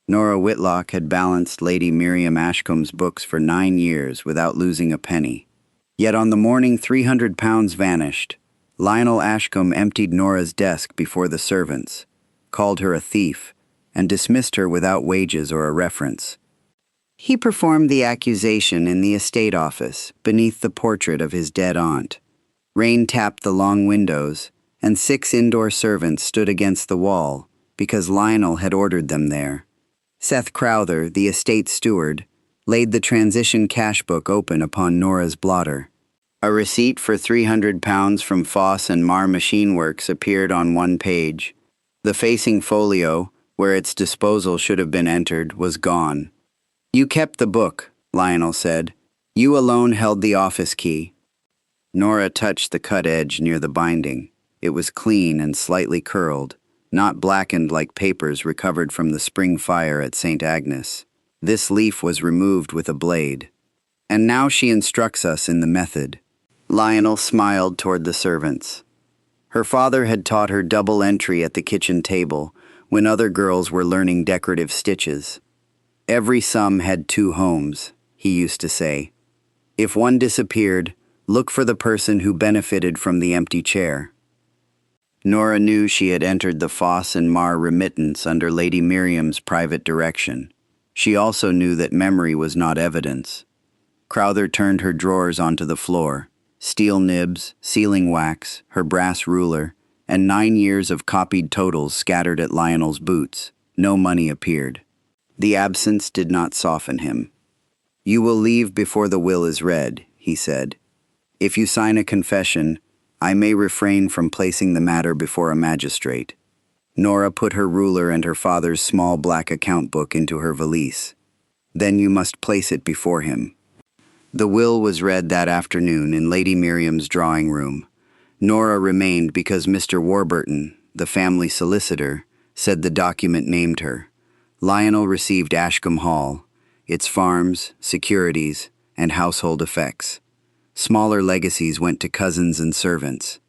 Nora Whitlock had balanced Lady Miriam Ashcombe's books for 9 years without losing a penny. Yet on the morning £300 vanished, Lionel Ashcombe emptied Nora's desk before the servants, called her a thief, and dismissed her without wages or a reference. He performed the accusation in the estate office, beneath the portrait of his dead aunt. Rain tapped the long windows, and 6 indoor servants stood against the wall, because Lionel had ordered them there. Seth Crowther, the estate steward, laid the transition cash book open upon Nora's blotter. A receipt for £300 from Foss and Marr Machine Works appeared on one page. The facing folio, where its disposal should have been entered, was gone. "You kept the book," Lionel said. "You alone held the office key." Nora touched the cut edge near the binding. It was clean and slightly curled, not blackened like papers recovered from the spring fire at St. Agnes. This leaf was removed with a blade. "And now she instructs us in the method." Lionel smiled toward the servants. Her father had taught her double entry at the kitchen table when other girls were learning decorative stitches. Every sum had 2 homes, he used to say. If one disappeared, look for the person who benefited from the empty chair. Nora knew she had entered the Foss and Marr remittance under Lady Miriam's private direction. She also knew that memory was not evidence. Crowther turned her drawers onto the floor. Steel nibs, sealing wax, her brass ruler, and 9 years of copied totals scattered at Lionel's boots. No money appeared. The absence did not soften him. "You will leave before the will is read," he said. "If you sign a confession, I may refrain from placing the matter before a magistrate." Nora put her ruler and her father's small black account book into her valise. "Then you must place it before him." The will was read that afternoon in Lady Miriam's drawing room. Nora remained because Mr. Warburton, the family solicitor, said the document named her. Lionel received Ashcombe Hall, its farms, securities, and household effects. Smaller legacies went to cousins and servants.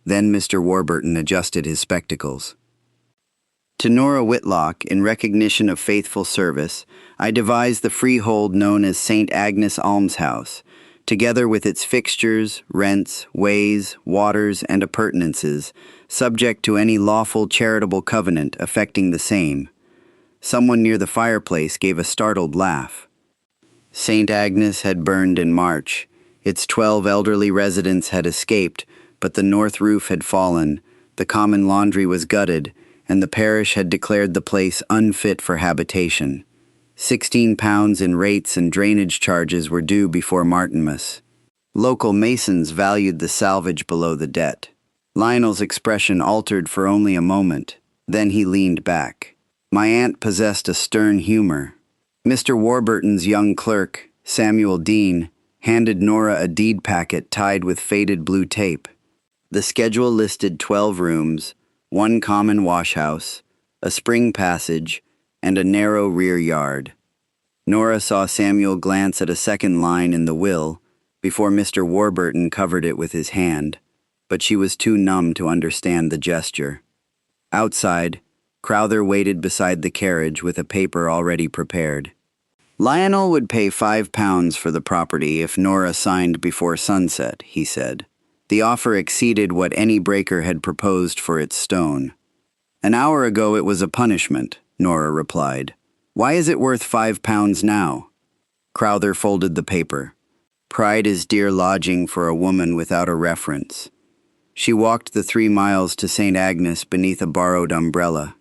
Then Mr. Warburton adjusted his spectacles. "To Nora Whitlock, in recognition of faithful service, I devise the freehold known as St. Agnes Almshouse, together with its fixtures, rents, ways, waters, and appurtenances, subject to any lawful charitable covenant affecting the same." Someone near the fireplace gave a startled laugh. St. Agnes had burned in March. Its 12 elderly residents had escaped, but the north roof had fallen, the common laundry was gutted, and the parish had declared the place unfit for habitation. £16 in rates and drainage charges were due before Martinmas. Local masons valued the salvage below the debt. Lionel's expression altered for only a moment. Then he leaned back. My aunt possessed a stern humor. Mr. Warburton's young clerk, Samuel Dean, handed Nora a deed packet tied with faded blue tape. The schedule listed 12 rooms, 1 common washhouse, a spring passage, and a narrow rear yard. Nora saw Samuel glance at a second line in the will before Mr. Warburton covered it with his hand, but she was too numb to understand the gesture. Outside, Crowther waited beside the carriage with a paper already prepared. Lionel would pay £5 for the property if Nora signed before sunset, he said. The offer exceeded what any breaker had proposed for its stone. An hour ago it was a punishment, Nora replied. Why is it worth £5 now? Crowther folded the paper. Pride is dear lodging for a woman without a reference. She walked the 3 miles to St. Agnes beneath a borrowed umbrella.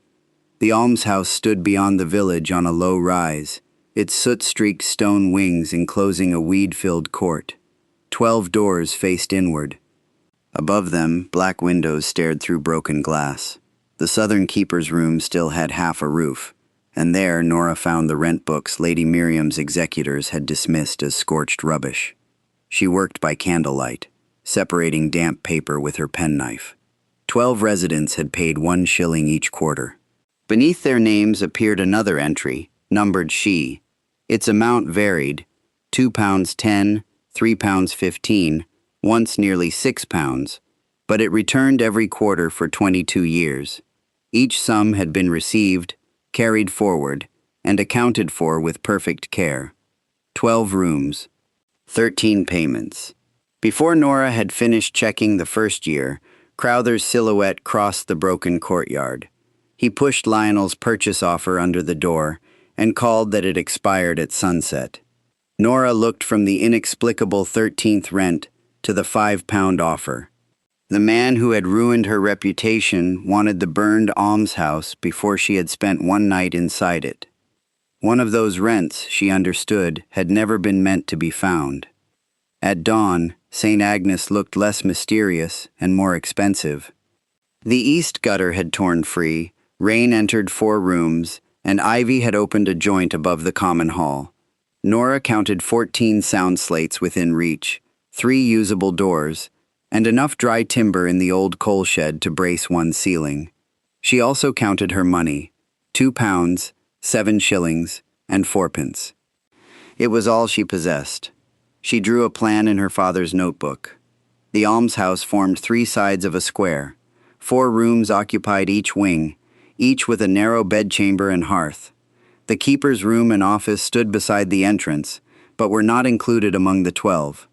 The almshouse stood beyond the village on a low rise, its soot-streaked stone wings enclosing a weed-filled court. 12 doors faced inward. Above them, black windows stared through broken glass. The southern keeper's room still had half a roof, and there Nora found the rent books Lady Miriam's executors had dismissed as scorched rubbish. She worked by candlelight, separating damp paper with her penknife. 12 residents had paid 1 shilling each quarter. Beneath their names appeared another entry, numbered she. Its amount varied, £2.10, £3.15, once nearly £6, but it returned every quarter for 22 years. Each sum had been received, carried forward, and accounted for with perfect care. 12 rooms, 13 payments. Before Nora had finished checking the first year, Crowther's silhouette crossed the broken courtyard. He pushed Lionel's purchase offer under the door and called that it expired at sunset. Nora looked from the inexplicable 13th rent to the £5 offer. The man who had ruined her reputation wanted the burned almshouse before she had spent one night inside it. One of those rents, she understood, had never been meant to be found. At dawn, St. Agnes looked less mysterious and more expensive. The east gutter had torn free, rain entered 4 rooms, and ivy had opened a joint above the common hall. Nora counted 14 sound slates within reach, 3 usable doors, and enough dry timber in the old coal shed to brace one ceiling. She also counted her money, £2, 7 shillings, and 4p. It was all she possessed. She drew a plan in her father's notebook. The almshouse formed 3 sides of a square. 4 rooms occupied each wing, each with a narrow bedchamber and hearth. The keeper's room and office stood beside the entrance, but were not included among the 12.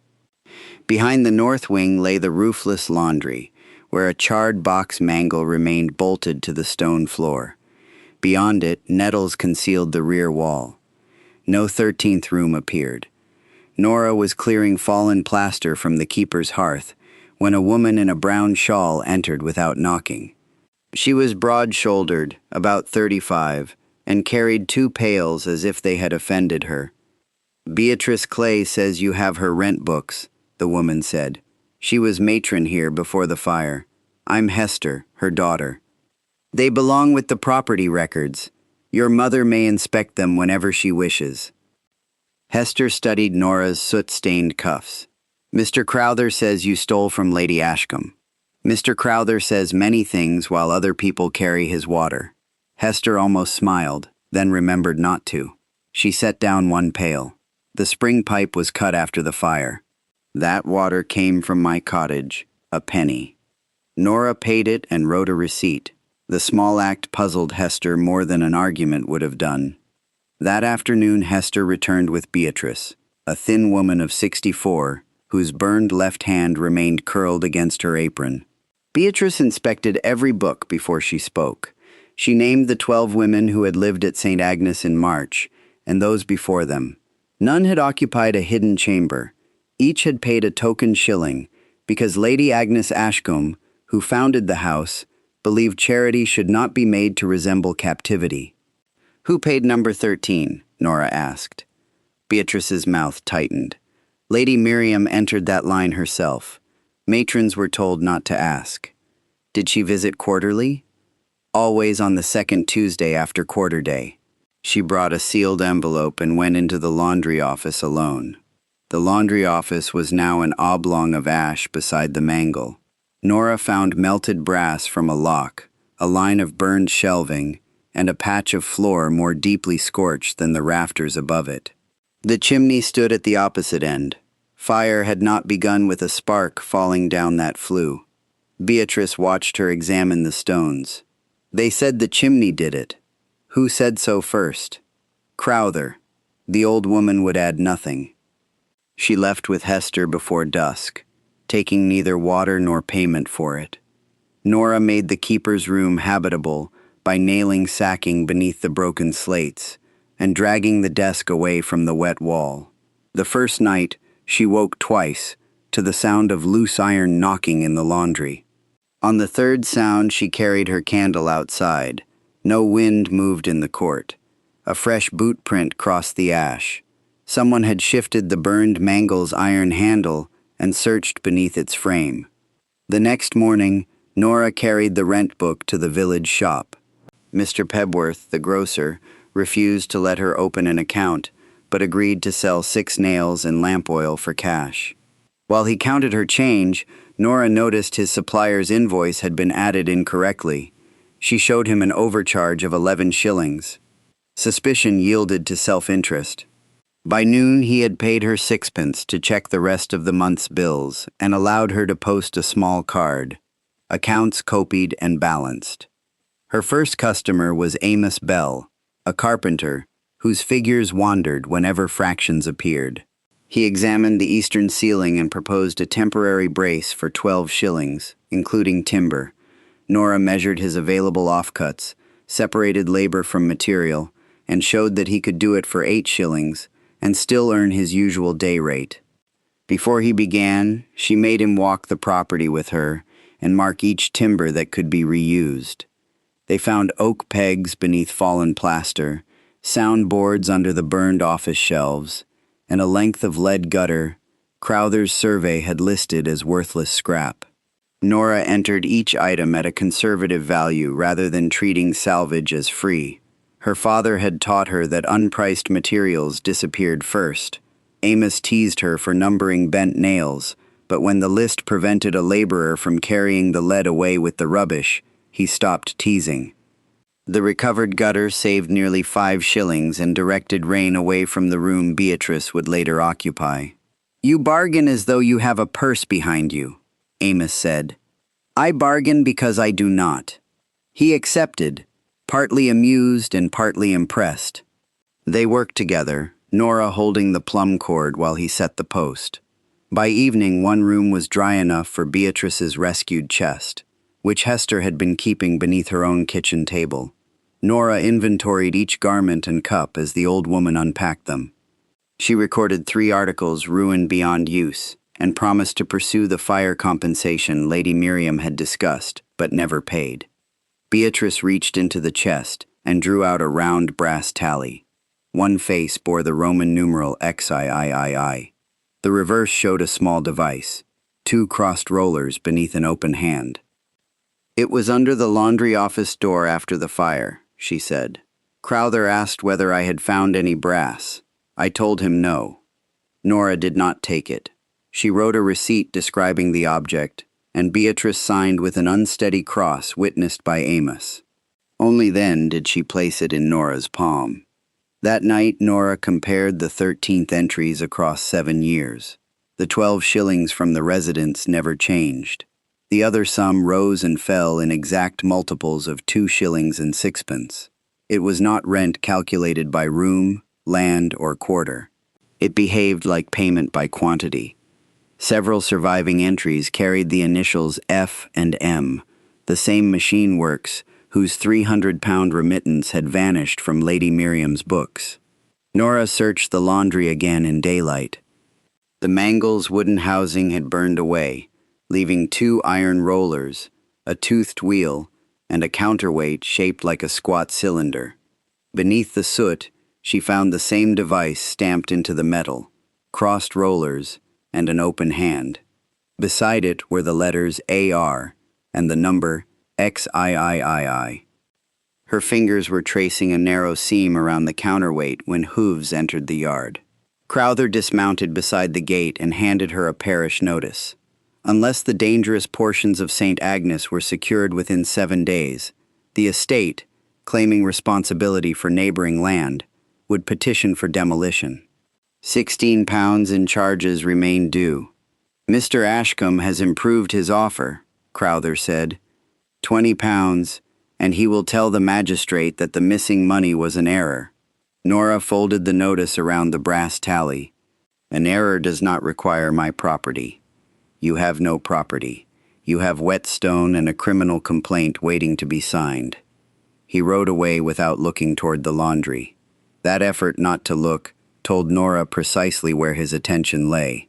Behind the north wing lay the roofless laundry, where a charred box mangle remained bolted to the stone floor. Beyond it, nettles concealed the rear wall. No 13th room appeared. Nora was clearing fallen plaster from the keeper's hearth when a woman in a brown shawl entered without knocking. She was broad-shouldered, about 35, and carried 2 pails as if they had offended her. "Beatrice Clay says you have her rent books," the woman said. "She was matron here before the fire. I'm Hester, her daughter. They belong with the property records. Your mother may inspect them whenever she wishes." Hester studied Nora's soot-stained cuffs. "Mr. Crowther says you stole from Lady Ashcombe. Mr. Crowther says many things while other people carry his water." Hester almost smiled, then remembered not to. She set down 1 pail. The spring pipe was cut after the fire. "That water came from my cottage, a penny." Nora paid it and wrote a receipt. The small act puzzled Hester more than an argument would have done. That afternoon Hester returned with Beatrice, a thin woman of 64, whose burned left hand remained curled against her apron. Beatrice inspected every book before she spoke. She named the 12 women who had lived at St. Agnes in March, and those before them. None had occupied a hidden chamber. Each had paid a token shilling, because Lady Agnes Ashcombe, who founded the house, believed charity should not be made to resemble captivity. "Who paid number 13?" Nora asked. Beatrice's mouth tightened. Lady Miriam entered that line herself. Matrons were told not to ask. "Did she visit quarterly?" "Always on the 2nd Tuesday after quarter day." She brought a sealed envelope and went into the laundry office alone. The laundry office was now an oblong of ash beside the mangle. Nora found melted brass from a lock, a line of burned shelving, and a patch of floor more deeply scorched than the rafters above it. The chimney stood at the opposite end. Fire had not begun with a spark falling down that flue. Beatrice watched her examine the stones. "They said the chimney did it. Who said so first?" "Crowther." The old woman would add nothing. She left with Hester before dusk, taking neither water nor payment for it. Nora made the keeper's room habitable by nailing sacking beneath the broken slates and dragging the desk away from the wet wall. The first night, she woke twice to the sound of loose iron knocking in the laundry. On the 3rd sound, she carried her candle outside. No wind moved in the court. A fresh boot print crossed the ash. Someone had shifted the burned mangle's iron handle and searched beneath its frame. The next morning, Nora carried the rent book to the village shop. Mr. Pebworth, the grocer, refused to let her open an account, but agreed to sell 6 nails and lamp oil for cash. While he counted her change, Nora noticed his supplier's invoice had been added incorrectly. She showed him an overcharge of 11 shillings. Suspicion yielded to self-interest. By noon, he had paid her 6p to check the rest of the month's bills and allowed her to post a small card. Accounts copied and balanced. Her first customer was Amos Bell, a carpenter whose figures wandered whenever fractions appeared. He examined the eastern ceiling and proposed a temporary brace for 12 shillings, including timber. Nora measured his available offcuts, separated labor from material, and showed that he could do it for 8 shillings and still earn his usual day rate. Before he began, she made him walk the property with her and mark each timber that could be reused. They found oak pegs beneath fallen plaster, sound boards under the burned office shelves, and a length of lead gutter Crowther's survey had listed as worthless scrap. Nora entered each item at a conservative value rather than treating salvage as free. Her father had taught her that unpriced materials disappeared first. Amos teased her for numbering bent nails, but when the list prevented a laborer from carrying the lead away with the rubbish, he stopped teasing. The recovered gutter saved nearly 5 shillings and directed rain away from the room Beatrice would later occupy. "You bargain as though you have a purse behind you," Amos said. "I bargain because I do not." He accepted, partly amused and partly impressed. They worked together, Nora holding the plumb cord while he set the post. By evening, one room was dry enough for Beatrice's rescued chest, which Hester had been keeping beneath her own kitchen table. Nora inventoried each garment and cup as the old woman unpacked them. She recorded 3 articles ruined beyond use and promised to pursue the fire compensation Lady Miriam had discussed, but never paid. Beatrice reached into the chest and drew out a round brass tally. One face bore the Roman numeral XIII. The reverse showed a small device, 2 crossed rollers beneath an open hand. "It was under the laundry office door after the fire," she said. "Crowther asked whether I had found any brass. I told him no." Nora did not take it. She wrote a receipt describing the object, and Beatrice signed with an unsteady cross witnessed by Amos. Only then did she place it in Nora's palm. That night, Nora compared the 13th entries across 7 years. The 12 shillings from the residence never changed. The other sum rose and fell in exact multiples of 2 shillings and 6pence. It was not rent calculated by room, land, or quarter. It behaved like payment by quantity. Several surviving entries carried the initials F and M, the same machine works whose £300 remittance had vanished from Lady Miriam's books. Nora searched the laundry again in daylight. The Mangles' wooden housing had burned away, leaving 2 iron rollers, a toothed wheel, and a counterweight shaped like a squat cylinder. Beneath the soot, she found the same device stamped into the metal, crossed rollers, and an open hand. Beside it were the letters AR and the number XIII. Her fingers were tracing a narrow seam around the counterweight when hooves entered the yard. Crowther dismounted beside the gate and handed her a parish notice. Unless the dangerous portions of St. Agnes were secured within 7 days, the estate, claiming responsibility for neighboring land, would petition for demolition. £16 in charges remained due. "Mr. Ashcombe has improved his offer," Crowther said. £20, and he will tell the magistrate that the missing money was an error. Nora folded the notice around the brass tally. "An error does not require my property. You have no property. You have whetstone and a criminal complaint waiting to be signed." He rode away without looking toward the laundry. That effort not to look told Nora precisely where his attention lay.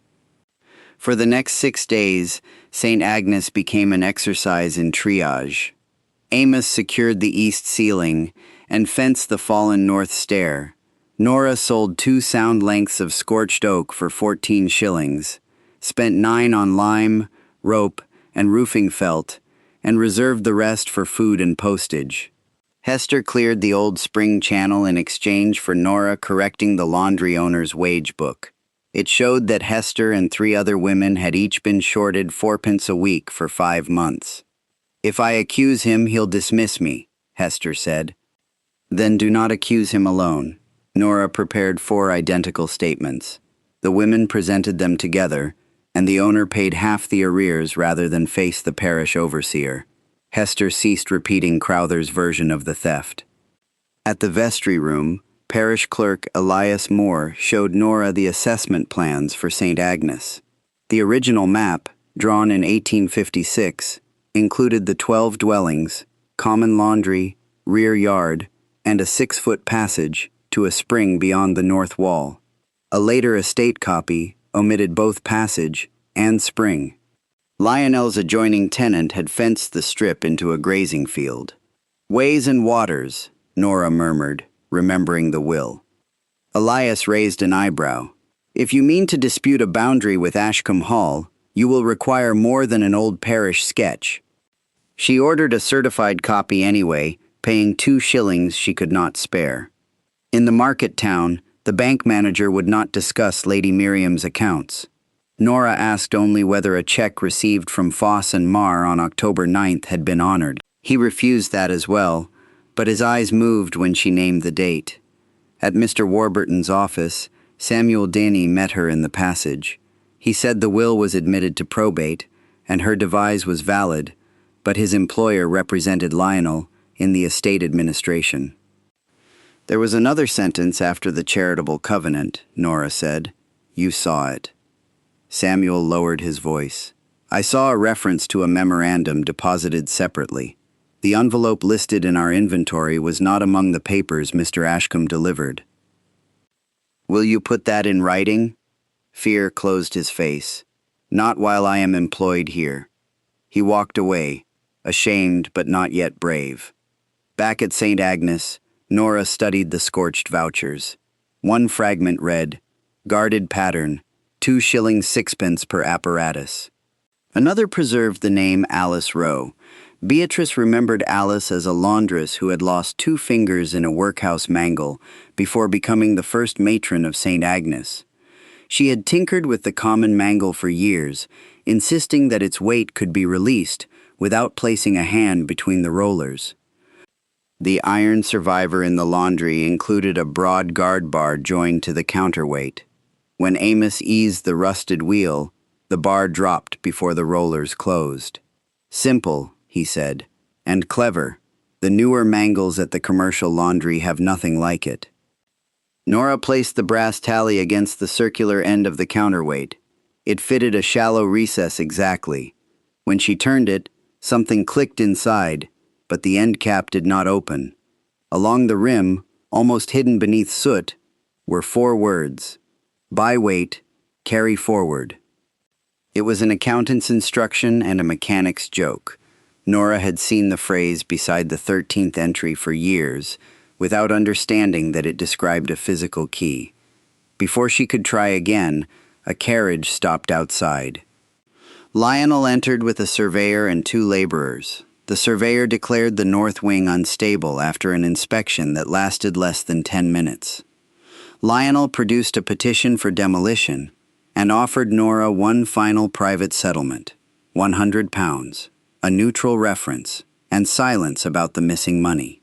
For the next 6 days, St. Agnes became an exercise in triage. Amos secured the east ceiling and fenced the fallen north stair. Nora sold 2 sound lengths of scorched oak for 14 shillings, spent 9 on lime, rope, and roofing felt, and reserved the rest for food and postage. Hester cleared the old spring channel in exchange for Nora correcting the laundry owner's wage book. It showed that Hester and 3 other women had each been shorted 4pence a week for 5 months. "If I accuse him, he'll dismiss me," Hester said. "Then do not accuse him alone." Nora prepared 4 identical statements. The women presented them together, and the owner paid half the arrears rather than face the parish overseer. Hester ceased repeating Crowther's version of the theft. At the vestry room, parish clerk Elias Moore showed Nora the assessment plans for St. Agnes. The original map, drawn in 1856, included the 12 dwellings, common laundry, rear yard, and a 6-foot passage to a spring beyond the north wall. A later estate copy omitted both passage and spring. Lionel's adjoining tenant had fenced the strip into a grazing field. "Ways and waters," Nora murmured, remembering the will. Elias raised an eyebrow. "If you mean to dispute a boundary with Ashcombe Hall, you will require more than an old parish sketch." She ordered a certified copy anyway, paying 2 shillings she could not spare. In the market town, the bank manager would not discuss Lady Miriam's accounts. Nora asked only whether a check received from Foss and Marr on October 9th had been honored. He refused that as well, but his eyes moved when she named the date. At Mr. Warburton's office, Samuel Denny met her in the passage. He said the will was admitted to probate, and her devise was valid, but his employer represented Lionel in the estate administration. "There was another sentence after the charitable covenant," Nora said. "You saw it." Samuel lowered his voice. "I saw a reference to a memorandum deposited separately. The envelope listed in our inventory was not among the papers Mr. Ashcombe delivered." "Will you put that in writing?" Fear closed his face. "Not while I am employed here." He walked away, ashamed but not yet brave. Back at St. Agnes, Nora studied the scorched vouchers. One fragment read, "Guarded pattern, 2 shillings 6pence per apparatus." Another preserved the name Alice Rowe. Beatrice remembered Alice as a laundress who had lost 2 fingers in a workhouse mangle before becoming the first matron of St. Agnes. She had tinkered with the common mangle for years, insisting that its weight could be released without placing a hand between the rollers. The iron survivor in the laundry included a broad guard bar joined to the counterweight. When Amos eased the rusted wheel, the bar dropped before the rollers closed. "Simple," he said, "and clever. The newer mangles at the commercial laundry have nothing like it." Nora placed the brass tally against the circular end of the counterweight. It fitted a shallow recess exactly. When she turned it, something clicked inside, but the end cap did not open. Along the rim, almost hidden beneath soot, were 4 words. "By weight, carry forward." It was an accountant's instruction and a mechanic's joke. Nora had seen the phrase beside the 13th entry for years, without understanding that it described a physical key. Before she could try again, a carriage stopped outside. Lionel entered with a surveyor and 2 laborers. The surveyor declared the north wing unstable after an inspection that lasted less than 10 minutes. Lionel produced a petition for demolition and offered Nora one final private settlement, £100, a neutral reference, and silence about the missing money.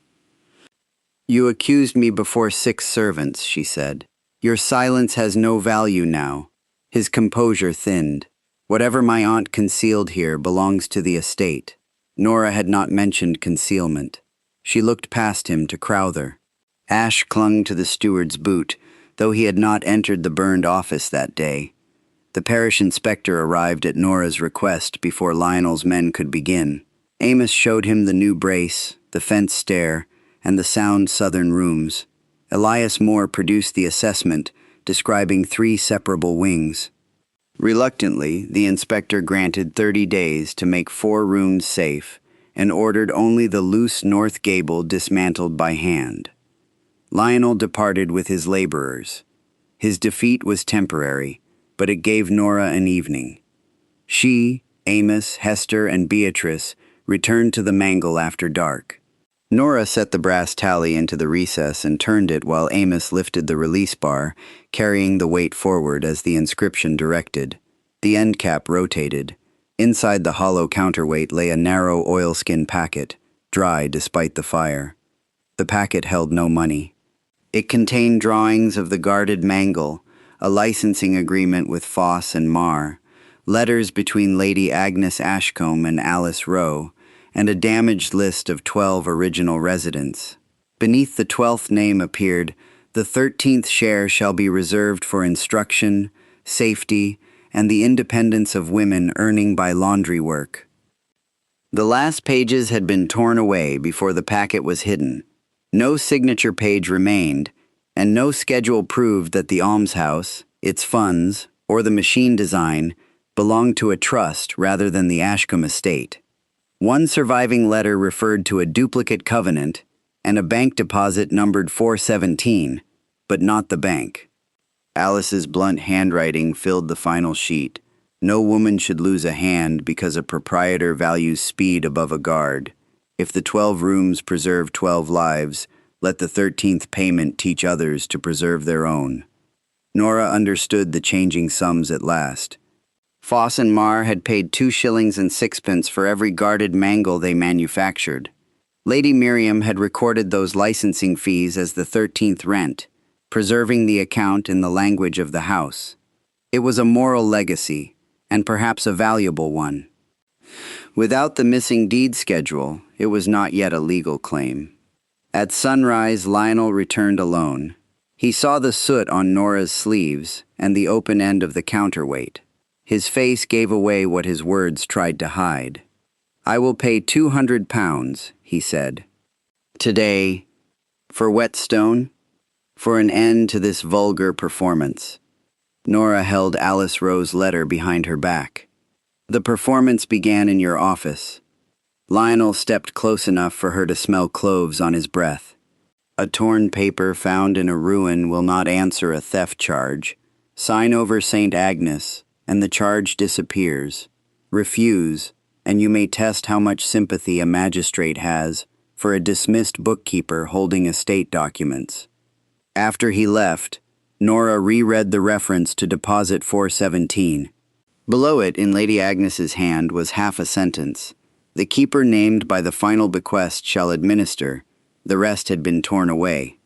"You accused me before 6 servants," she said. "Your silence has no value now." His composure thinned. "Whatever my aunt concealed here belongs to the estate." Nora had not mentioned concealment. She looked past him to Crowther. Ash clung to the steward's boot, though he had not entered the burned office that day. The parish inspector arrived at Nora's request before Lionel's men could begin. Amos showed him the new brace, the fenced stair, and the sound southern rooms. Elias Moore produced the assessment, describing 3 separable wings. Reluctantly, the inspector granted 30 days to make 4 rooms safe and ordered only the loose north gable dismantled by hand. Lionel departed with his laborers. His defeat was temporary, but it gave Nora an evening. She, Amos, Hester, and Beatrice returned to the mangle after dark. Nora set the brass tally into the recess and turned it while Amos lifted the release bar, carrying the weight forward as the inscription directed. The end cap rotated. Inside the hollow counterweight lay a narrow oilskin packet, dry despite the fire. The packet held no money. It contained drawings of the guarded mangle, a licensing agreement with Foss and Marr, letters between Lady Agnes Ashcombe and Alice Rowe, and a damaged list of 12 original residents. Beneath the 12th name appeared, The 13th share shall be reserved for instruction, safety, and the independence of women earning by laundry work. The last pages had been torn away before the packet was hidden. No signature page remained, and no schedule proved that the Almshouse, its funds, or the machine design belonged to a trust rather than the Ashcombe estate. One surviving letter referred to a duplicate covenant and a bank deposit numbered 417, but not the bank. Alice's blunt handwriting filled the final sheet. No woman should lose a hand because a proprietor values speed above a guard. If the 12 rooms preserve 12 lives, let the 13th payment teach others to preserve their own. Nora understood the changing sums at last. Foss and Marr had paid 2 shillings and 6pence for every guarded mangle they manufactured. Lady Miriam had recorded those licensing fees as the 13th rent, preserving the account in the language of the house. It was a moral legacy, and perhaps a valuable one. Without the missing deed schedule, it was not yet a legal claim. At sunrise, Lionel returned alone. He saw the soot on Nora's sleeves and the open end of the counterweight. His face gave away what his words tried to hide. "I will pay £200, he said. "Today, for Whetstone, for an end to this vulgar performance." Nora held Alice Rowe's letter behind her back. "The performance began in your office." Lionel stepped close enough for her to smell cloves on his breath. "A torn paper found in a ruin will not answer a theft charge. Sign over St. Agnes, and the charge disappears. Refuse, and you may test how much sympathy a magistrate has for a dismissed bookkeeper holding estate documents." After he left, Nora reread the reference to Deposit 417. Below it, in Lady Agnes's hand, was half a sentence. "The keeper named by the final bequest shall administer." The rest had been torn away.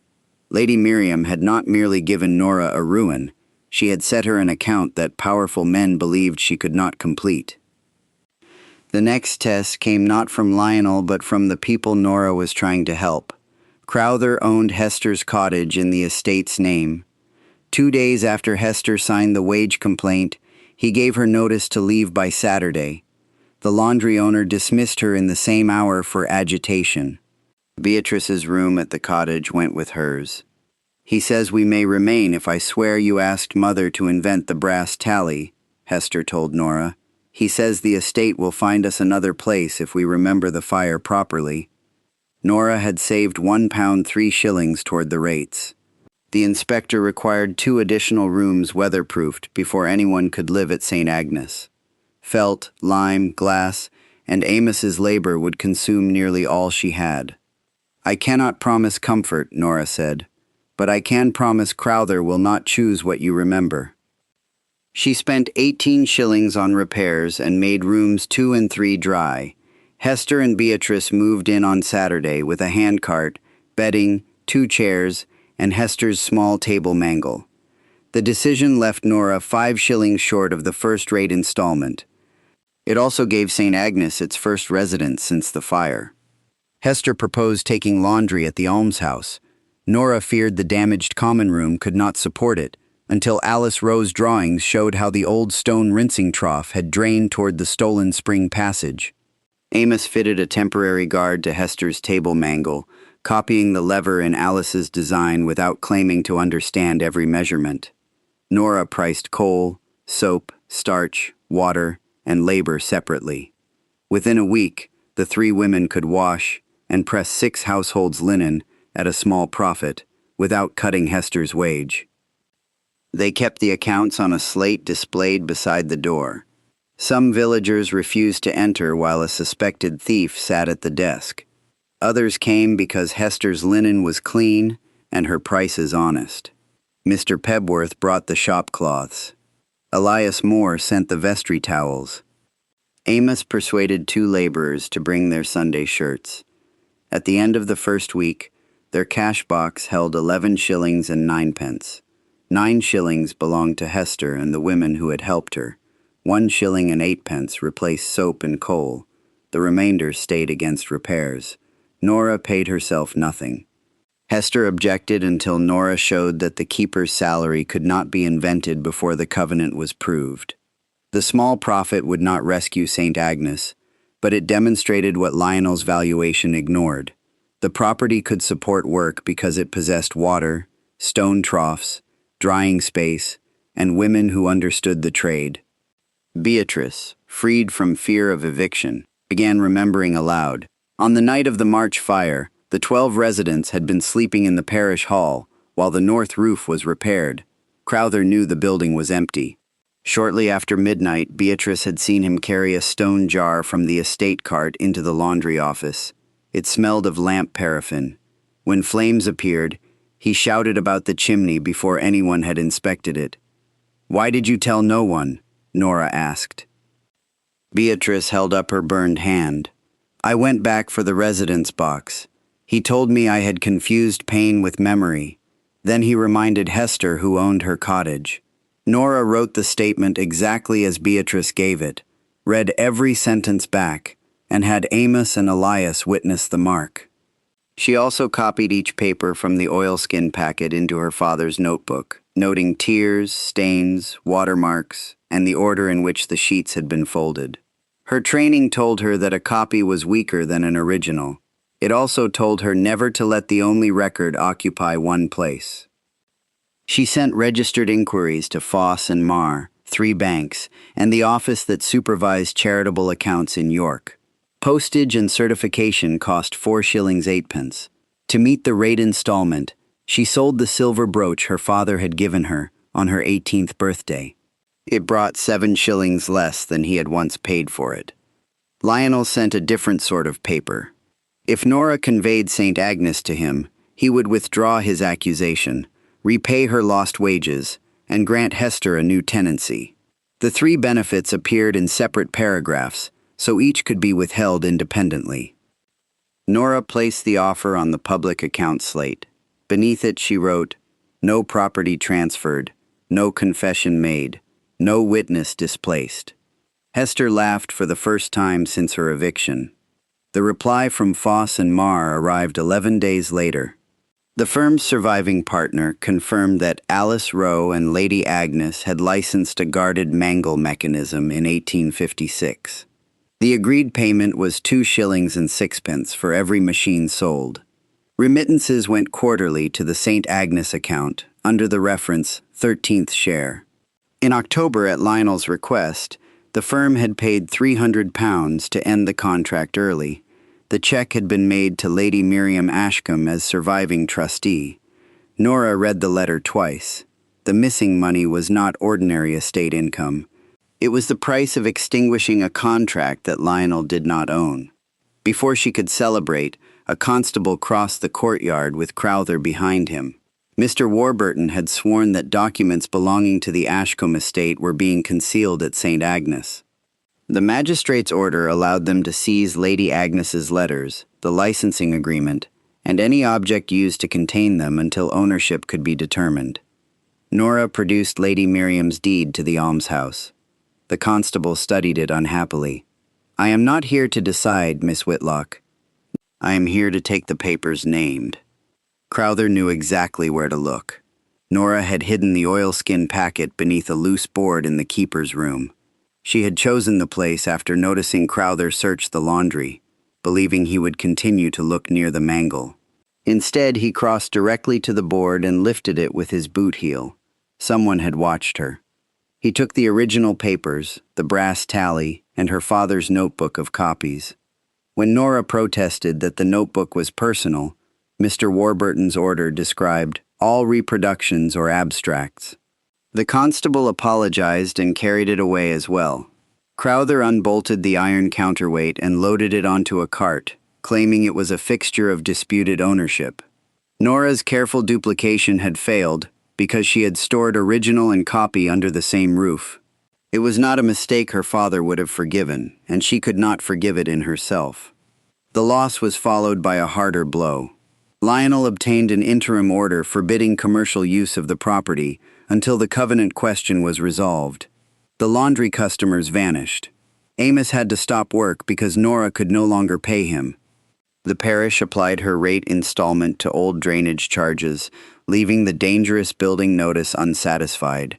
Lady Miriam had not merely given Nora a ruin, she had set her an account that powerful men believed she could not complete. The next test came not from Lionel but from the people Nora was trying to help. Crowther owned Hester's cottage in the estate's name. 2 days after Hester signed the wage complaint, he gave her notice to leave by Saturday. The laundry owner dismissed her in the same hour for agitation. Beatrice's room at the cottage went with hers. "He says we may remain if I swear you asked Mother to invent the brass tally," Hester told Nora. "He says the estate will find us another place if we remember the fire properly." Nora had saved £1 3 toward the rates. The inspector required 2 additional rooms weatherproofed before anyone could live at St. Agnes. Felt, lime, glass, and Amos's labor would consume nearly all she had. "I cannot promise comfort," Nora said, "but I can promise Crowther will not choose what you remember." She spent 18 shillings on repairs and made rooms 2 and 3 dry. Hester and Beatrice moved in on Saturday with a handcart, bedding, 2 chairs, and Hester's small table mangle. The decision left Nora 5 shillings short of the first-rate installment. It also gave St. Agnes its first residence since the fire. Hester proposed taking laundry at the Almshouse. Nora feared the damaged common room could not support it, until Alice Rowe's drawings showed how the old stone rinsing trough had drained toward the stolen spring passage. Amos fitted a temporary guard to Hester's table mangle, copying the lever in Alice's design without claiming to understand every measurement. Nora priced coal, soap, starch, water, and labor separately. Within a week, the 3 women could wash and press 6 households' linen at a small profit without cutting Hester's wage. They kept the accounts on a slate displayed beside the door. Some villagers refused to enter while a suspected thief sat at the desk. Others came because Hester's linen was clean and her prices honest. Mr. Pebworth brought the shop cloths. Elias Moore sent the vestry towels. Amos persuaded 2 laborers to bring their Sunday shirts. At the end of the first week, their cash box held 11 shillings and 9pence. 9 shillings belonged to Hester and the women who had helped her. 1 shilling and 8pence replaced soap and coal. The remainder stayed against repairs. Nora paid herself nothing. Hester objected until Nora showed that the keeper's salary could not be invented before the covenant was proved. The small profit would not rescue St. Agnes, but it demonstrated what Lionel's valuation ignored. The property could support work because it possessed water, stone troughs, drying space, and women who understood the trade. Beatrice, freed from fear of eviction, began remembering aloud. On the night of the March fire, the 12 residents had been sleeping in the parish hall while the north roof was repaired. Crowther knew the building was empty. Shortly after midnight, Beatrice had seen him carry a stone jar from the estate cart into the laundry office. It smelled of lamp paraffin. When flames appeared, he shouted about the chimney before anyone had inspected it. "Why did you tell no one?" Nora asked. Beatrice held up her burned hand. "I went back for the residence box. He told me I had confused pain with memory. Then he reminded Hester who owned her cottage." Nora wrote the statement exactly as Beatrice gave it, read every sentence back, and had Amos and Elias witness the mark. She also copied each paper from the oilskin packet into her father's notebook, noting tears, stains, watermarks, and the order in which the sheets had been folded. Her training told her that a copy was weaker than an original. It also told her never to let the only record occupy one place. She sent registered inquiries to Foss and Marr, 3 banks, and the office that supervised charitable accounts in York. Postage and certification cost 4 shillings 8 pence. To meet the rate installment, she sold the silver brooch her father had given her on her 18th birthday. It brought 7 shillings less than he had once paid for it. Lionel sent a different sort of paper. If Nora conveyed St. Agnes to him, he would withdraw his accusation, repay her lost wages, and grant Hester a new tenancy. The 3 benefits appeared in separate paragraphs, so each could be withheld independently. Nora placed the offer on the public account slate. Beneath it she wrote, "No property transferred, no confession made, no witness displaced." Hester laughed for the first time since her eviction. The reply from Foss and Marr arrived 11 days later. The firm's surviving partner confirmed that Alice Rowe and Lady Agnes had licensed a guarded mangle mechanism in 1856. The agreed payment was 2 shillings and 6 pence for every machine sold. Remittances went quarterly to the St. Agnes account under the reference 13th share. In October, at Lionel's request, the firm had paid £300 to end the contract early. The check had been made to Lady Miriam Ashcombe as surviving trustee. Nora read the letter twice. The missing money was not ordinary estate income. It was the price of extinguishing a contract that Lionel did not own. Before she could celebrate, a constable crossed the courtyard with Crowther behind him. Mr. Warburton had sworn that documents belonging to the Ashcombe estate were being concealed at St. Agnes. The magistrate's order allowed them to seize Lady Agnes's letters, the licensing agreement, and any object used to contain them until ownership could be determined. Nora produced Lady Miriam's deed to the almshouse. The constable studied it unhappily. "I am not here to decide, Miss Whitlock. I am here to take the papers named." Crowther knew exactly where to look. Nora had hidden the oilskin packet beneath a loose board in the keeper's room. She had chosen the place after noticing Crowther search the laundry, believing he would continue to look near the mangle. Instead, he crossed directly to the board and lifted it with his boot heel. Someone had watched her. He took the original papers, the brass tally, and her father's notebook of copies. When Nora protested that the notebook was personal, Mr. Warburton's order described all reproductions or abstracts. The constable apologized and carried it away as well. Crowther unbolted the iron counterweight and loaded it onto a cart, claiming it was a fixture of disputed ownership. Nora's careful duplication had failed because she had stored original and copy under the same roof. It was not a mistake her father would have forgiven, and she could not forgive it in herself. The loss was followed by a harder blow. Lionel obtained an interim order forbidding commercial use of the property until the covenant question was resolved. The laundry customers vanished. Amos had to stop work because Nora could no longer pay him. The parish applied her rate installment to old drainage charges, leaving the dangerous building notice unsatisfied.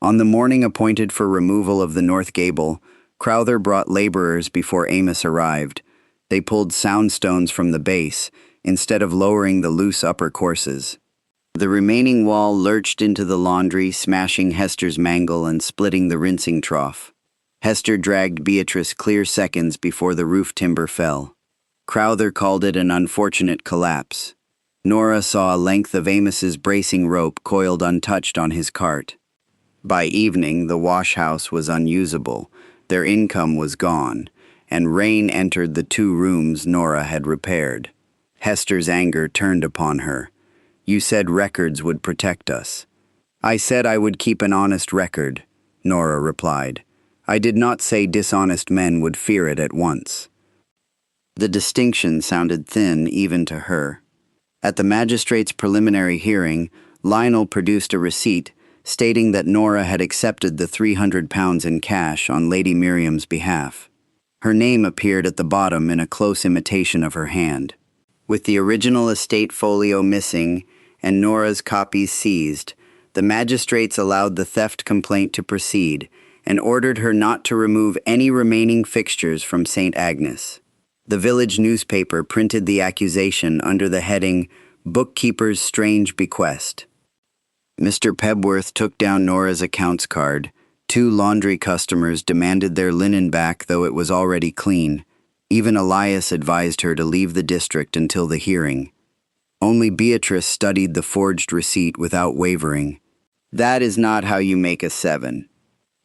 On the morning appointed for removal of the north gable, Crowther brought laborers before Amos arrived. They pulled soundstones from the base, instead of lowering the loose upper courses. The remaining wall lurched into the laundry, smashing Hester's mangle and splitting the rinsing trough. Hester dragged Beatrice clear seconds before the roof timber fell. Crowther called it an unfortunate collapse. Nora saw a length of Amos's bracing rope coiled untouched on his cart. By evening, the wash-house was unusable, their income was gone, and rain entered the 2 rooms Nora had repaired. Hester's anger turned upon her. "You said records would protect us." "I said I would keep an honest record," Nora replied. "I did not say dishonest men would fear it at once." The distinction sounded thin even to her. At the magistrate's preliminary hearing, Lionel produced a receipt stating that Nora had accepted the £300 in cash on Lady Miriam's behalf. Her name appeared at the bottom in a close imitation of her hand. With the original estate folio missing and Nora's copies seized, the magistrates allowed the theft complaint to proceed and ordered her not to remove any remaining fixtures from St. Agnes. The village newspaper printed the accusation under the heading, "Bookkeeper's Strange Bequest." Mr. Pebworth took down Nora's accounts card. 2 laundry customers demanded their linen back, though it was already clean. Even Elias advised her to leave the district until the hearing. Only Beatrice studied the forged receipt without wavering. "That is not how you make a 7.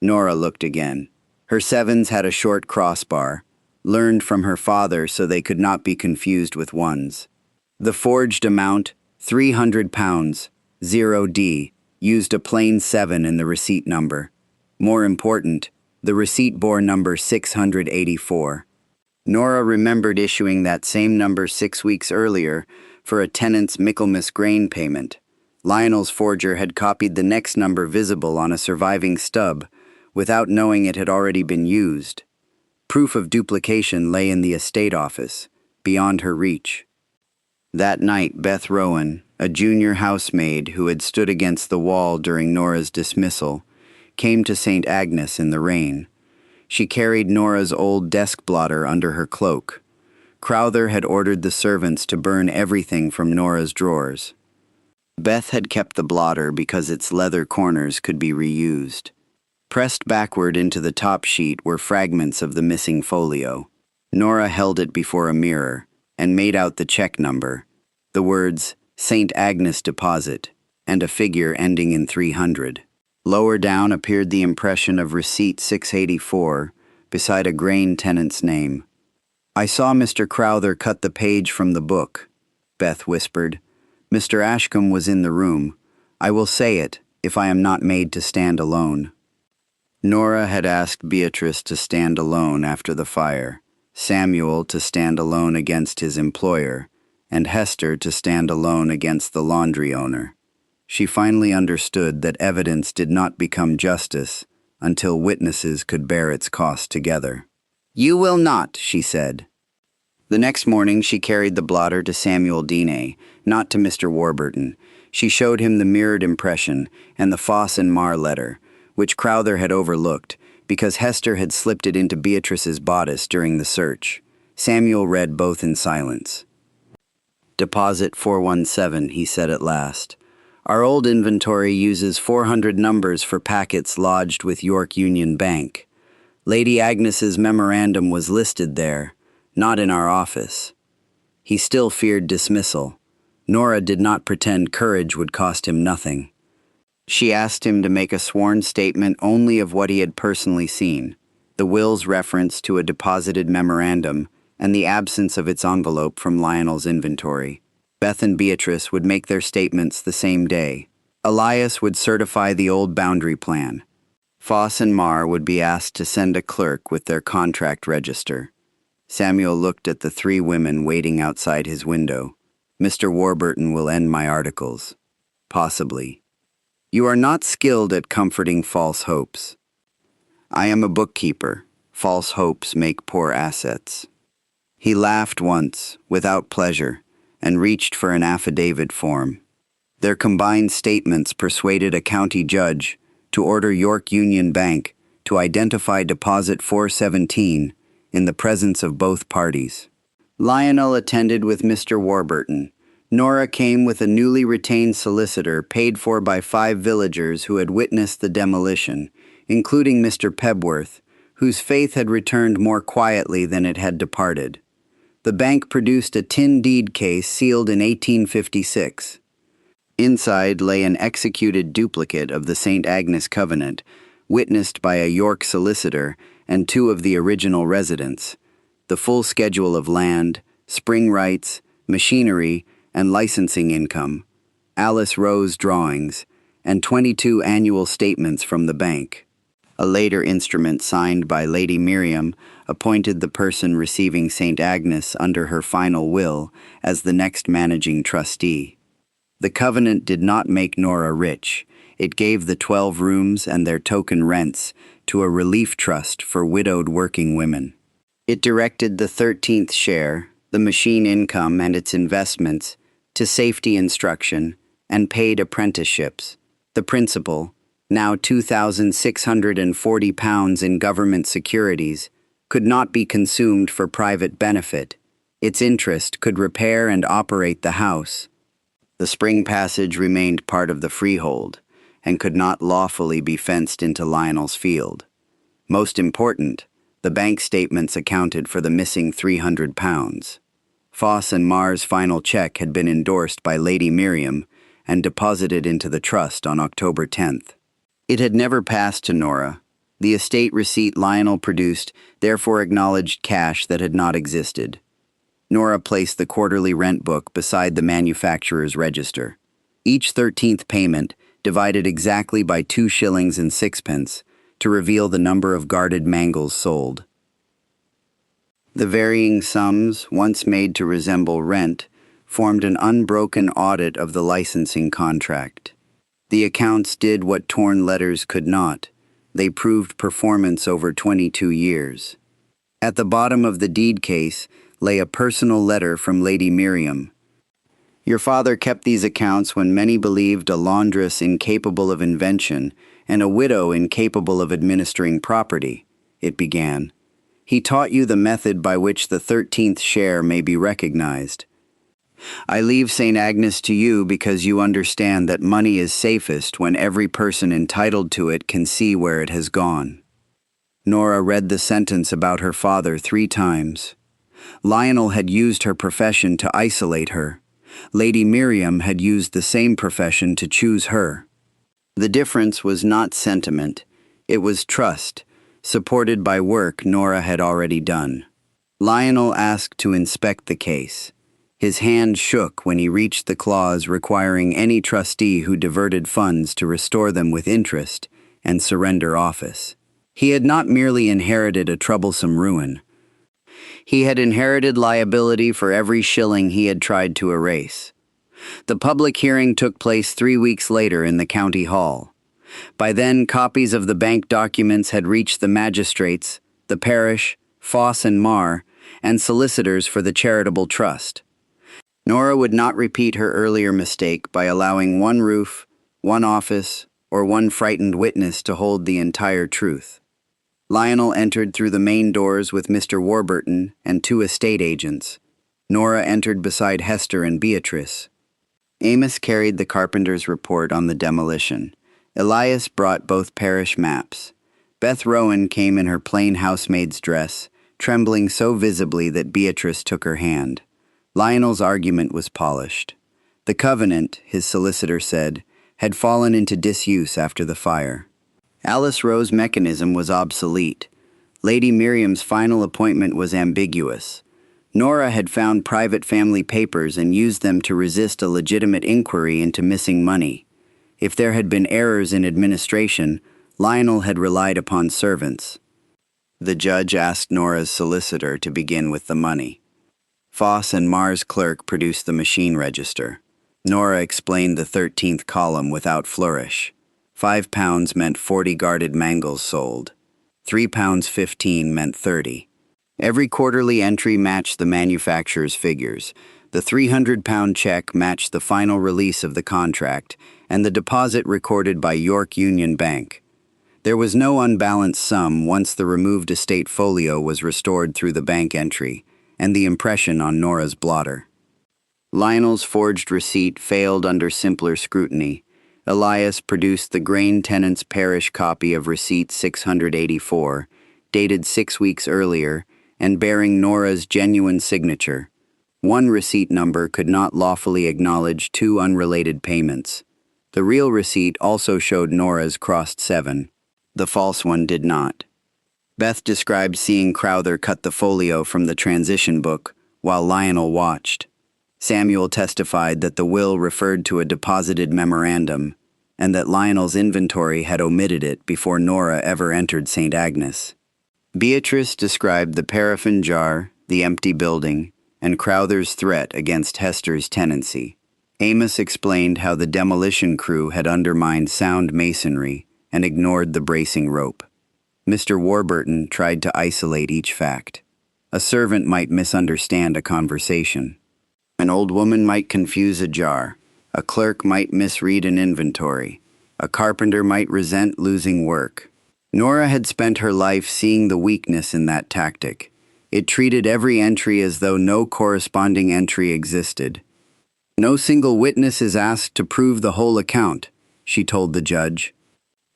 Nora looked again. Her 7s had a short crossbar, learned from her father so they could not be confused with 1s. The forged amount, £300, 0D, used a plain 7 in the receipt number. More important, the receipt bore number 684. Nora remembered issuing that same number 6 weeks earlier for a tenant's Michaelmas grain payment. Lionel's forger had copied the next number visible on a surviving stub, without knowing it had already been used. Proof of duplication lay in the estate office, beyond her reach. That night, Beth Rowan, a junior housemaid who had stood against the wall during Nora's dismissal, came to St. Agnes in the rain. She carried Nora's old desk blotter under her cloak. Crowther had ordered the servants to burn everything from Nora's drawers. Beth had kept the blotter because its leather corners could be reused. Pressed backward into the top sheet were fragments of the missing folio. Nora held it before a mirror and made out the check number, the words St. Agnes Deposit, and a figure ending in 300. Lower down appeared the impression of receipt 684 beside a grain tenant's name. "I saw Mr. Crowther cut the page from the book," Beth whispered. "Mr. Ashcombe was in the room. I will say it, if I am not made to stand alone." Nora had asked Beatrice to stand alone after the fire, Samuel to stand alone against his employer, and Hester to stand alone against the laundry owner. She finally understood that evidence did not become justice until witnesses could bear its cost together. "You will not," she said. The next morning she carried the blotter to Samuel Dene, not to Mr. Warburton. She showed him the mirrored impression and the Foss and Marr letter, which Crowther had overlooked because Hester had slipped it into Beatrice's bodice during the search. Samuel read both in silence. "Deposit 417, he said at last. "Our old inventory uses 400 numbers for packets lodged with York Union Bank. Lady Agnes's memorandum was listed there, not in our office." He still feared dismissal. Nora did not pretend courage would cost him nothing. She asked him to make a sworn statement only of what he had personally seen, the will's reference to a deposited memorandum, and the absence of its envelope from Lionel's inventory. Beth and Beatrice would make their statements the same day. Elias would certify the old boundary plan. Foss and Marr would be asked to send a clerk with their contract register. Samuel looked at the 3 women waiting outside his window. "Mr. Warburton will end my articles." "Possibly." "You are not skilled at comforting false hopes." "I am a bookkeeper. False hopes make poor assets." He laughed once, without pleasure, and reached for an affidavit form. Their combined statements persuaded a county judge to order York Union Bank to identify Deposit 417 in the presence of both parties. Lionel attended with Mr. Warburton. Nora came with a newly retained solicitor paid for by 5 villagers who had witnessed the demolition, including Mr. Pebworth, whose faith had returned more quietly than it had departed. The bank produced a tin deed case sealed in 1856. Inside lay an executed duplicate of the St. Agnes Covenant, witnessed by a York solicitor and 2 of the original residents. The full schedule of land, spring rights, machinery, and licensing income, Alice Rowe's drawings, and 22 annual statements from the bank. A later instrument signed by Lady Miriam appointed the person receiving St. Agnes under her final will as the next managing trustee. The covenant did not make Nora rich. It gave the 12 rooms and their token rents to a relief trust for widowed working women. It directed the 13th share, the machine income and its investments, to safety instruction and paid apprenticeships. The principal, now £2,640 in government securities, could not be consumed for private benefit. Its interest could repair and operate the house. The spring passage remained part of the freehold and could not lawfully be fenced into Lionel's field. Most important, the bank statements accounted for the missing £300. Foss and Marr's final check had been endorsed by Lady Miriam and deposited into the trust on October 10th. It had never passed to Nora. The estate receipt Lionel produced therefore acknowledged cash that had not existed. Nora placed the quarterly rent book beside the manufacturer's register. Each 13th payment divided exactly by 2 shillings and 6pence to reveal the number of guarded mangles sold. The varying sums, once made to resemble rent, formed an unbroken audit of the licensing contract. The accounts did what torn letters could not. They proved performance over 22 years. At the bottom of the deed case lay a personal letter from Lady Miriam. Your father kept these accounts when many believed a laundress incapable of invention and a widow incapable of administering property, it began. He taught you the method by which the 13th share may be recognized. I leave St. Agnes to you because you understand that money is safest when every person entitled to it can see where it has gone. Nora read the sentence about her father 3 times. Lionel had used her profession to isolate her. Lady Miriam had used the same profession to choose her. The difference was not sentiment, it was trust, supported by work Nora had already done. Lionel asked to inspect the case. His hand shook when he reached the clause requiring any trustee who diverted funds to restore them with interest and surrender office. He had not merely inherited a troublesome ruin. He had inherited liability for every shilling he had tried to erase. The public hearing took place 3 weeks later in the county hall. By then, copies of the bank documents had reached the magistrates, the parish, Foss and Marr, and solicitors for the charitable trust. Nora would not repeat her earlier mistake by allowing one roof, one office, or one frightened witness to hold the entire truth. Lionel entered through the main doors with Mr. Warburton and 2 estate agents. Nora entered beside Hester and Beatrice. Amos carried the carpenter's report on the demolition. Elias brought both parish maps. Beth Rowan came in her plain housemaid's dress, trembling so visibly that Beatrice took her hand. Lionel's argument was polished. The covenant, his solicitor said, had fallen into disuse after the fire. Alice Rowe's mechanism was obsolete. Lady Miriam's final appointment was ambiguous. Nora had found private family papers and used them to resist a legitimate inquiry into missing money. If there had been errors in administration, Lionel had relied upon servants. The judge asked Nora's solicitor to begin with the money. Foss and Marr's clerk produced the machine register. Nora explained the 13th column without flourish. £5 meant 40 guarded mangles sold. £3.15 meant 30. Every quarterly entry matched the manufacturer's figures. The 300-pound check matched the final release of the contract, and the deposit recorded by York Union Bank. There was no unbalanced sum once the removed estate folio was restored through the bank entry, and the impression on Nora's blotter. Lionel's forged receipt failed under simpler scrutiny. Elias produced the Grain Tenants Parish copy of Receipt 684, dated 6 weeks earlier, and bearing Nora's genuine signature. One receipt number could not lawfully acknowledge two unrelated payments. The real receipt also showed Nora's crossed 7. The false one did not. Beth described seeing Crowther cut the folio from the transition book while Lionel watched. Samuel testified that the will referred to a deposited memorandum and that Lionel's inventory had omitted it before Nora ever entered St. Agnes. Beatrice described the paraffin jar, the empty building, and Crowther's threat against Hester's tenancy. Amos explained how the demolition crew had undermined sound masonry and ignored the bracing rope. Mr. Warburton tried to isolate each fact. A servant might misunderstand a conversation. An old woman might confuse a jar. A clerk might misread an inventory. A carpenter might resent losing work. Nora had spent her life seeing the weakness in that tactic. It treated every entry as though no corresponding entry existed. "No single witness is asked to prove the whole account," she told the judge.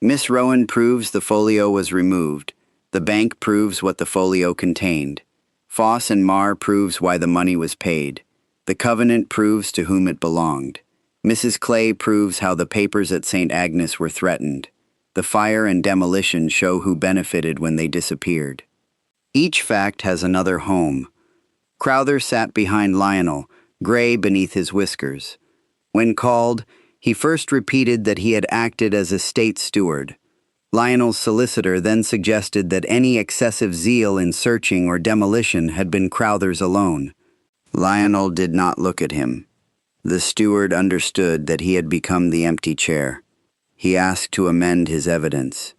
"Miss Rowan proves the folio was removed. The bank proves what the folio contained. Foss and Marr proves why the money was paid. The covenant proves to whom it belonged. Mrs. Clay proves how the papers at St. Agnes were threatened. The fire and demolition show who benefited when they disappeared. Each fact has another home." Crowther sat behind Lionel, gray beneath his whiskers. When called, he first repeated that he had acted as a state steward. Lionel's solicitor then suggested that any excessive zeal in searching or demolition had been Crowther's alone. Lionel did not look at him. The steward understood that he had become the empty chair. He asked to amend his evidence.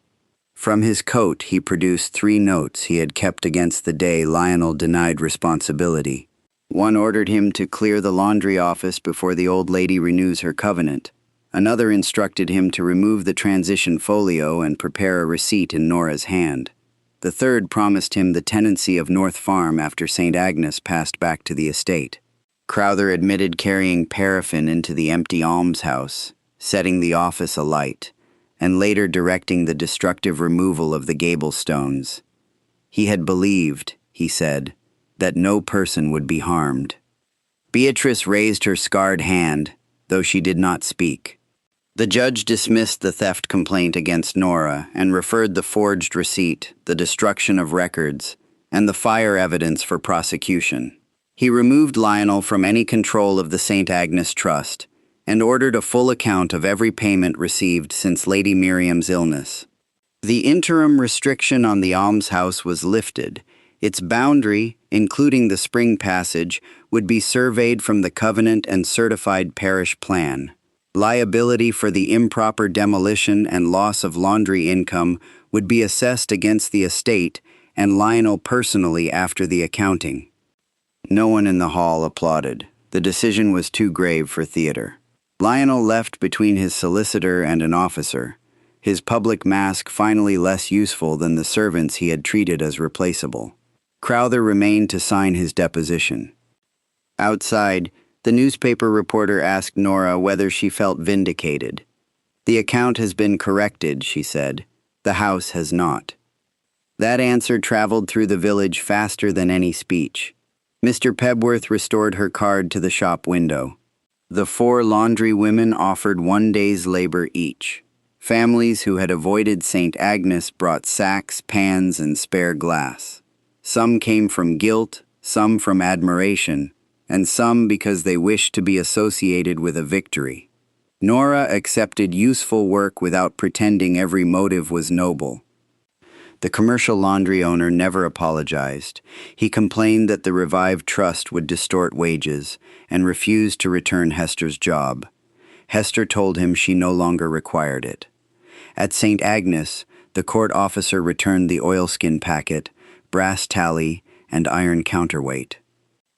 From his coat, he produced 3 notes he had kept against the day Lionel denied responsibility. One ordered him to clear the laundry office before the old lady renews her covenant. Another instructed him to remove the transition folio and prepare a receipt in Nora's hand. The third promised him the tenancy of North Farm after St. Agnes passed back to the estate. Crowther admitted carrying paraffin into the empty almshouse, setting the office alight, and later directing the destructive removal of the gable stones. He had believed, he said, that no person would be harmed. Beatrice raised her scarred hand, though she did not speak. The judge dismissed the theft complaint against Nora and referred the forged receipt, the destruction of records, and the fire evidence for prosecution. He removed Lionel from any control of the St. Agnes Trust and ordered a full account of every payment received since Lady Miriam's illness. The interim restriction on the almshouse was lifted. Its boundary, including the spring passage, would be surveyed from the covenant and certified parish plan. Liability for the improper demolition and loss of laundry income would be assessed against the estate and Lionel personally after the accounting. No one in the hall applauded. The decision was too grave for theater. Lionel left between his solicitor and an officer, his public mask finally less useful than the servants he had treated as replaceable. Crowther remained to sign his deposition. Outside, the newspaper reporter asked Nora whether she felt vindicated. "The account has been corrected," she said. "The house has not." That answer traveled through the village faster than any speech. Mr. Pebworth restored her card to the shop window. The 4 laundry women offered 1 day's labor each. Families who had avoided St. Agnes brought sacks, pans, and spare glass. Some came from guilt, some from admiration, and some because they wished to be associated with a victory. Nora accepted useful work without pretending every motive was noble. The commercial laundry owner never apologized. He complained that the revived trust would distort wages and refused to return Hester's job. Hester told him she no longer required it. At St. Agnes, the court officer returned the oilskin packet, brass tally, and iron counterweight.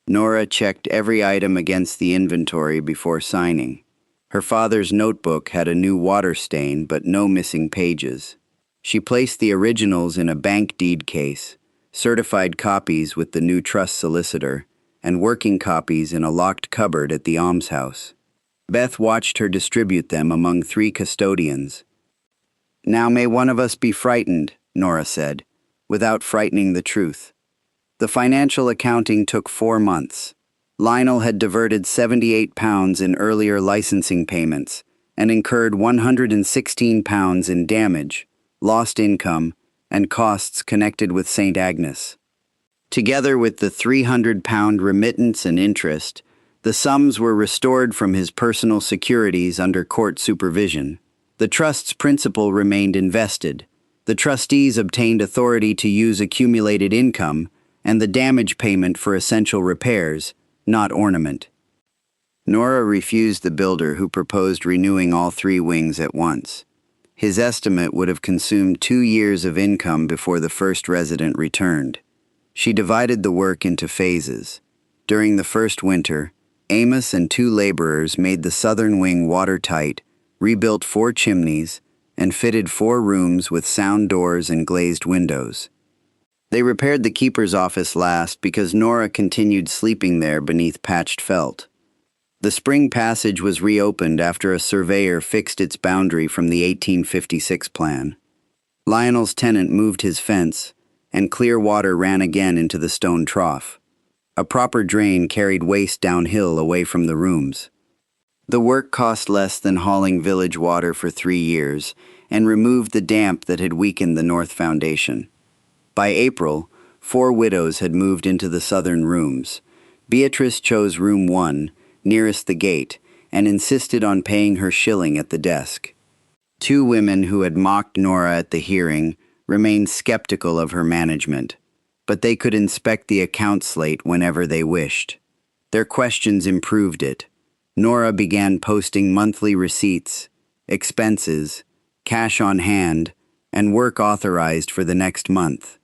Nora checked every item against the inventory before signing. Her father's notebook had a new water stain but no missing pages. She placed the originals in a bank deed case, certified copies with the new trust solicitor, and working copies in a locked cupboard at the Almshouse. Beth watched her distribute them among 3 custodians. "Now may one of us be frightened," Nora said, without frightening the truth. The financial accounting took 4 months. Lionel had diverted £78 in earlier licensing payments and incurred £116 in damage, lost income, and costs connected with St. Agnes. Together with the £300 remittance and interest, the sums were restored from his personal securities under court supervision. The trust's principal remained invested. The trustees obtained authority to use accumulated income and the damage payment for essential repairs, not ornament. Nora refused the builder who proposed renewing all 3 wings at once. His estimate would have consumed 2 years of income before the first resident returned. She divided the work into phases. During the first winter, Amos and 2 laborers made the southern wing watertight, rebuilt 4 chimneys, and fitted 4 rooms with sound doors and glazed windows. They repaired the keeper's office last because Nora continued sleeping there beneath patched felt. The spring passage was reopened after a surveyor fixed its boundary from the 1856 plan. Lionel's tenant moved his fence, and clear water ran again into the stone trough. A proper drain carried waste downhill away from the rooms. The work cost less than hauling village water for 3 years and removed the damp that had weakened the north foundation. By April, 4 widows had moved into the southern rooms. Beatrice chose room 1, nearest the gate, and insisted on paying her shilling at the desk. 2 women who had mocked Nora at the hearing remained skeptical of her management, but they could inspect the account slate whenever they wished. Their questions improved it. Nora began posting monthly receipts, expenses, cash on hand, and work authorized for the next month.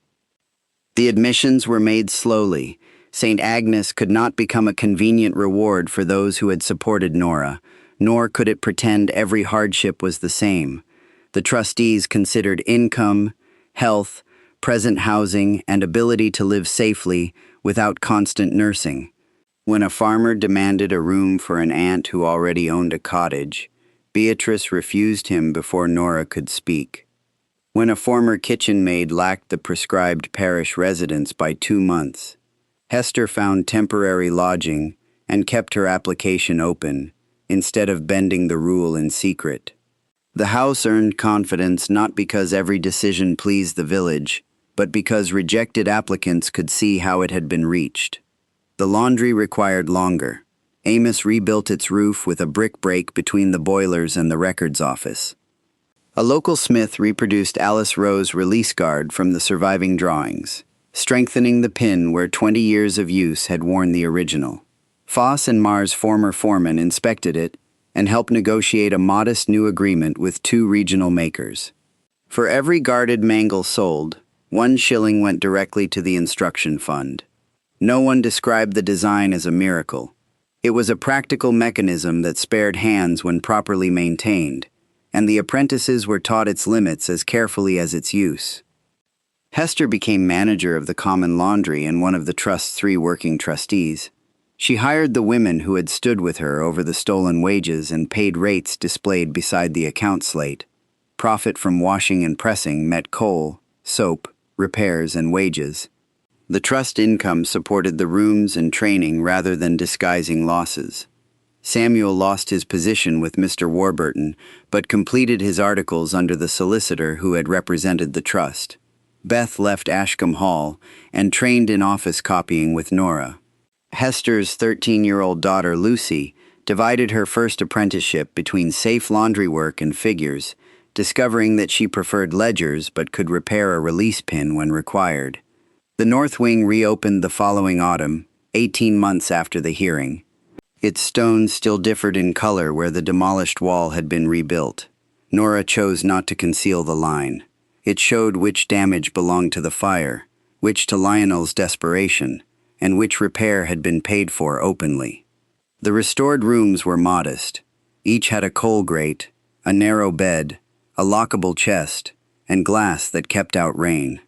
The admissions were made slowly. St. Agnes could not become a convenient reward for those who had supported Nora, nor could it pretend every hardship was the same. The trustees considered income, health, present housing, and ability to live safely without constant nursing. When a farmer demanded a room for an aunt who already owned a cottage, Beatrice refused him before Nora could speak. When a former kitchen maid lacked the prescribed parish residence by 2 months, Hester found temporary lodging and kept her application open, instead of bending the rule in secret. The house earned confidence not because every decision pleased the village, but because rejected applicants could see how it had been reached. The laundry required longer. Amos rebuilt its roof with a brick break between the boilers and the records office. A local smith reproduced Alice Rowe's release guard from the surviving drawings, strengthening the pin where 20 years of use had worn the original. Foss and Marr's former foreman inspected it and helped negotiate a modest new agreement with 2 regional makers. For every guarded mangle sold, 1 shilling went directly to the instruction fund. No one described the design as a miracle. It was a practical mechanism that spared hands when properly maintained, and the apprentices were taught its limits as carefully as its use. Hester became manager of the common laundry and one of the trust's 3 working trustees. She hired the women who had stood with her over the stolen wages and paid rates displayed beside the account slate. Profit from washing and pressing met coal, soap, repairs, and wages. The trust income supported the rooms and training rather than disguising losses. Samuel lost his position with Mr. Warburton, but completed his articles under the solicitor who had represented the trust. Beth left Ashcombe Hall and trained in office copying with Nora. Hester's 13-year-old daughter, Lucy, divided her first apprenticeship between safe laundry work and figures, discovering that she preferred ledgers but could repair a release pin when required. The North Wing reopened the following autumn, 18 months after the hearing. Its stones still differed in color where the demolished wall had been rebuilt. Nora chose not to conceal the line. It showed which damage belonged to the fire, which to Lionel's desperation, and which repair had been paid for openly. The restored rooms were modest. Each had a coal grate, a narrow bed, a lockable chest, and glass that kept out rain.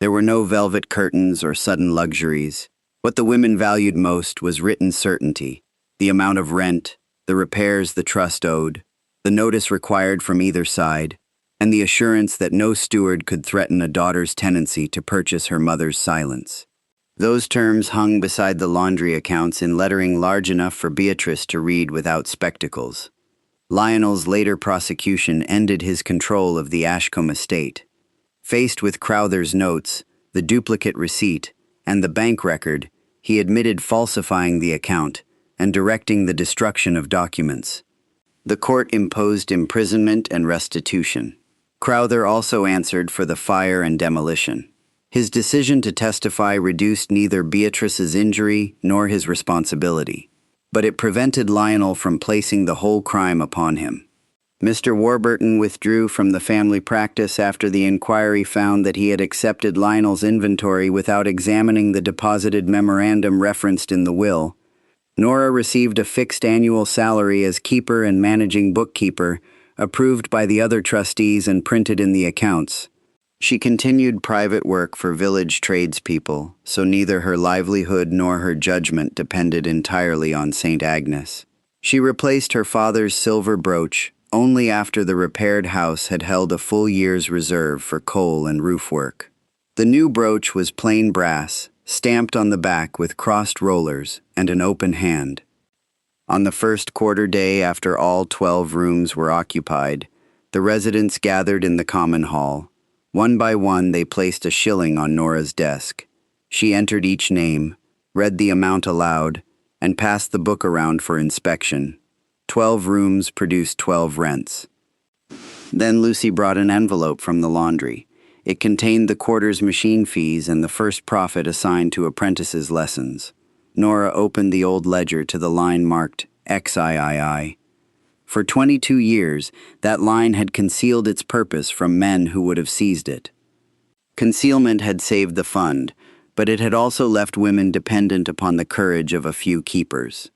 There were no velvet curtains or sudden luxuries. What the women valued most was written certainty, the amount of rent, the repairs the trust owed, the notice required from either side, and the assurance that no steward could threaten a daughter's tenancy to purchase her mother's silence. Those terms hung beside the laundry accounts in lettering large enough for Beatrice to read without spectacles. Lionel's later prosecution ended his control of the Ashcombe estate. Faced with Crowther's notes, the duplicate receipt, and the bank record, he admitted falsifying the account and directing the destruction of documents. The court imposed imprisonment and restitution. Crowther also answered for the fire and demolition. His decision to testify reduced neither Beatrice's injury nor his responsibility, but it prevented Lionel from placing the whole crime upon him. Mr. Warburton withdrew from the family practice after the inquiry found that he had accepted Lionel's inventory without examining the deposited memorandum referenced in the will. Nora received a fixed annual salary as keeper and managing bookkeeper, approved by the other trustees and printed in the accounts. She continued private work for village tradespeople, so neither her livelihood nor her judgment depended entirely on St. Agnes. She replaced her father's silver brooch only after the repaired house had held a full year's reserve for coal and roof work. The new brooch was plain brass, stamped on the back with crossed rollers and an open hand. On the first quarter day after all 12 rooms were occupied, the residents gathered in the common hall. One by one they placed a shilling on Nora's desk. She entered each name, read the amount aloud, and passed the book around for inspection. 12 rooms produced 12 rents. Then Lucy brought an envelope from the laundry. It contained the quarter's machine fees and the first profit assigned to apprentices' lessons. Nora opened the old ledger to the line marked XIII. For 22 years, that line had concealed its purpose from men who would have seized it. Concealment had saved the fund, but it had also left women dependent upon the courage of a few keepers.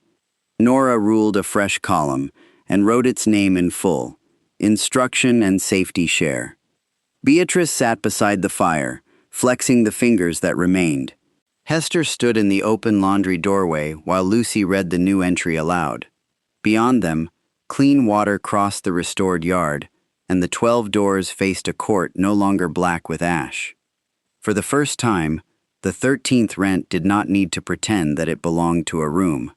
Nora ruled a fresh column and wrote its name in full, Instruction and Safety Share. Beatrice sat beside the fire, flexing the fingers that remained. Hester stood in the open laundry doorway while Lucy read the new entry aloud. Beyond them, clean water crossed the restored yard, and the 12 doors faced a court no longer black with ash. For the first time, the 13th rent did not need to pretend that it belonged to a room.